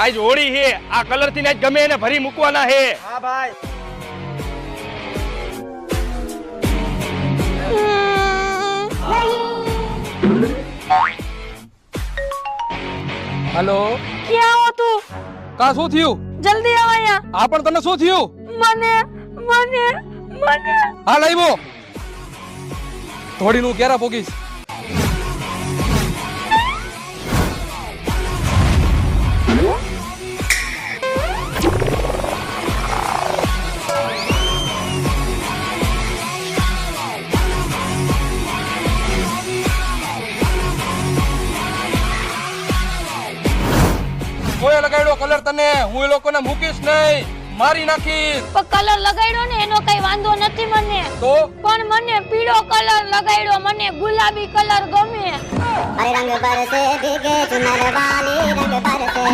આજ હોળી હે, આ કલર થી આજ ગમે એને ભરી મૂકવાના હે. હા ભાઈ. હેલો, ક્યાં હો તું? કા શું થયું? જલ્દી આવ અહીંયા. આ પણ તને શું થયું? મને મને મને હાલ આવ્યો. થોડીનું ક્યારે પોગીશ? કોઈ લગાડ્યો કલર તને? હું એ લોકોને મૂકીશ નહીં, મારી નાખીશ. પણ કલર લગાડ્યો ને એનો કઈ વાંધો નથી મને. તો પણ મને પીળો કલર લગાડ્યો, મને ગુલાબી કલર ગમે. रंग बरसे भीगे चुनर वाली रंग बरसे